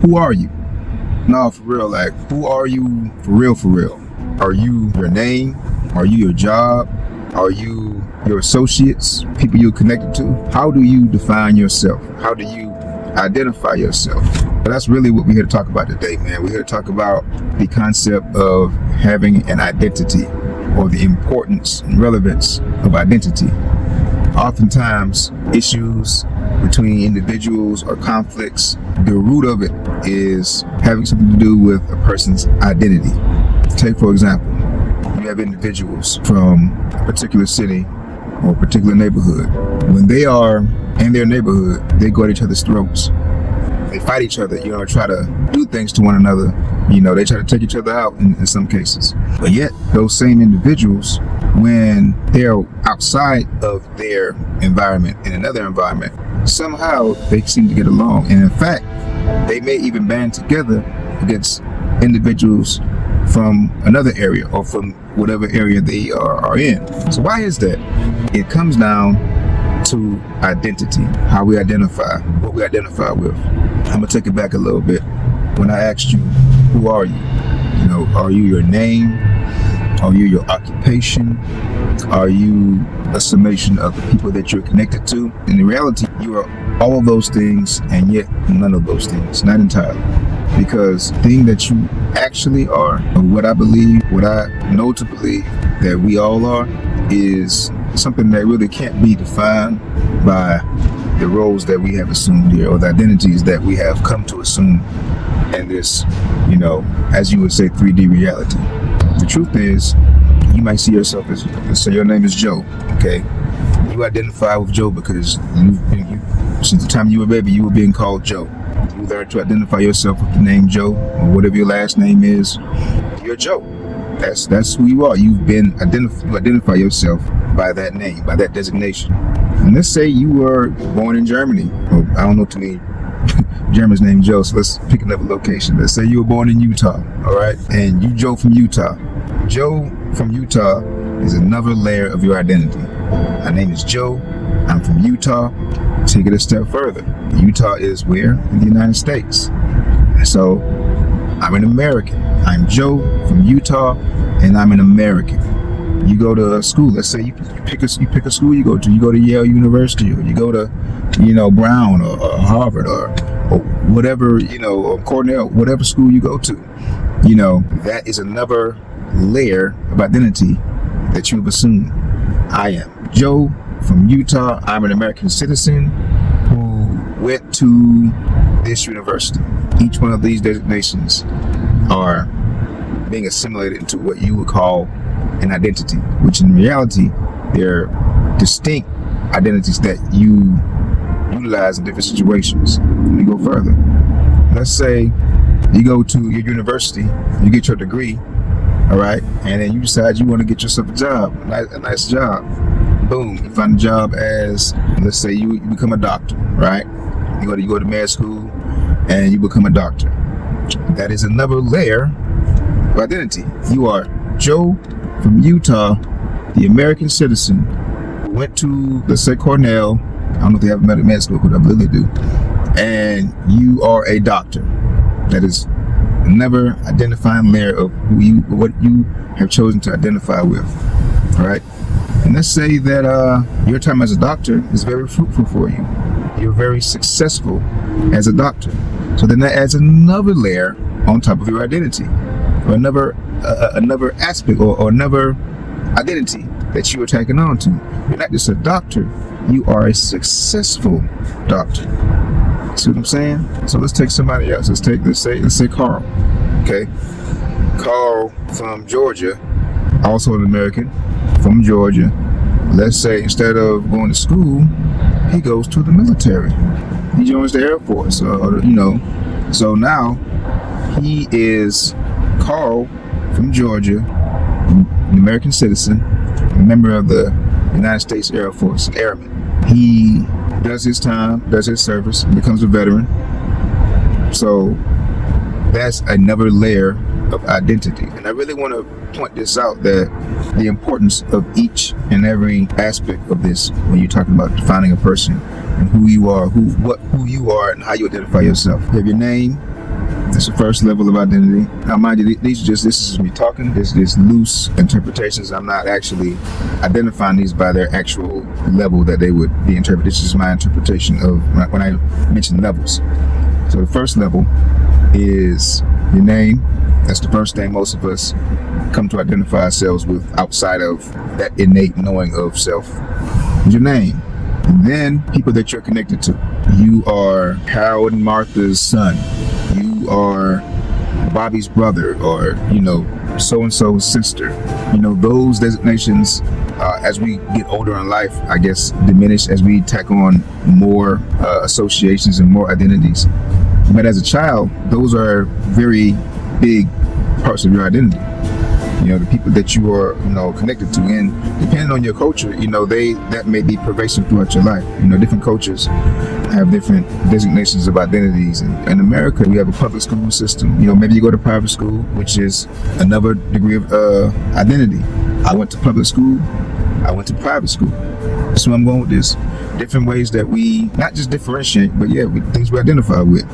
Who are you? No, for real, like, who are you for real, for real? Are you your name? Are you your job? Are you your associates, people you're connected to? How do you define yourself? How do you identify yourself? But that's really what we're here to talk about today, man. We're here to talk about the concept of having an identity, or the importance and relevance of identity. Oftentimes, issues between individuals or conflicts, the root of it is having something to do with a person's identity. Take, for example, you have individuals from a particular city or a particular neighborhood. When they are in their neighborhood, they go at each other's throats. They fight each other, try to do things to one another. They try to take each other out in some cases. But yet, those same individuals, when they're outside of their environment, in another environment, somehow they seem to get along. And in fact, they may even band together against individuals from another area or from whatever area they are in. So why is that? It comes down to identity, how we identify, what we identify with. I'm gonna take it back a little bit. When I asked you, who are you? Are you your name? Are you your occupation? Are you a summation of the people that you're connected to? In reality, you are all of those things and yet none of those things, not entirely. Because the thing that you actually are, or what I believe, what I know to believe that we all are, is something that really can't be defined by the roles that we have assumed here, or the identities that we have come to assume in this, as you would say, 3D reality. The truth is, you might see yourself as, let's say your name is Joe, okay? You identify with Joe because you since the time you were a baby, you were being called Joe. You learned to identify yourself with the name Joe, or whatever your last name is. You're Joe. That's who you are. You identify yourself by that name, by that designation. And let's say you were born in Germany. Or I don't know too many Germans named Joe, so let's pick another location. Let's say you were born in Utah, all right? And you Joe from Utah. Joe from Utah is another layer of your identity. My name is Joe. I'm from Utah. Take it a step further. Utah is where? In the United States. So I'm an American. I'm Joe from Utah, and I'm an American. You go to a school. Let's say you pick a school you go to. You go to Yale University, or you go to, Brown or Harvard or whatever, or Cornell, whatever school you go to. That is another layer of identity that you've assumed. I am Joe from Utah. I'm an American citizen who went to this university. Each one of these designations are being assimilated into what you would call an identity, which in reality, they're distinct identities that you utilize in different situations. Let me go further. Let's say you go to your university, you get your degree, all right, and then you decide you want to get yourself a job, a nice job. Boom, you find a job as, let's say you become a doctor, right? You go to med school and you become a doctor. That is another layer of identity. You are Joe from Utah, the American citizen who went to, let's say, Cornell. I don't know if they have med school, but I believe they do. And you are a doctor. That is another identifying layer of what you have chosen to identify with. All right. And let's say that your time as a doctor is very fruitful for you. You're very successful as a doctor. So then that adds another layer on top of your identity, or another aspect or another identity that you are taking on to. You're not just a doctor, you are a successful doctor. See what I'm saying? So let's take somebody else. Let's say Carl. Okay. Carl from Georgia, also an American from Georgia. Let's say instead of going to school, he goes to the military. He joins the Air Force, So now he is Carl from Georgia, an American citizen, a member of the United States Air Force, airman. He does his time, does his service, becomes a veteran. So that's another layer of identity. And I really want to point this out, that the importance of each and every aspect of this when you're talking about defining a person and who you are, who you are and how you identify yourself. You have your name, That's the first level of identity. Now, mind you, this is just me talking. This is loose interpretations. I'm not actually identifying these by their actual level that they would be interpreted. This is my interpretation of when I mention levels. So the first level is your name. That's the first thing most of us come to identify ourselves with outside of that innate knowing of self. Is your name. And then people that you're connected to. You are Harold and Martha's son. You are Bobby's brother, or so-and-so's sister. Those designations, as we get older in life, I guess, diminish as we tack on more associations and more identities. But as a child, those are very big parts of your identity. The people that you are, connected to, and depending on your culture, that may be pervasive throughout your life. Different cultures have different designations of identities. And in America, we have a public school system. Maybe you go to private school, which is another degree of identity. I went to public school. I went to private school. That's where I'm going with this. Different ways that we not just differentiate, but things we identify with.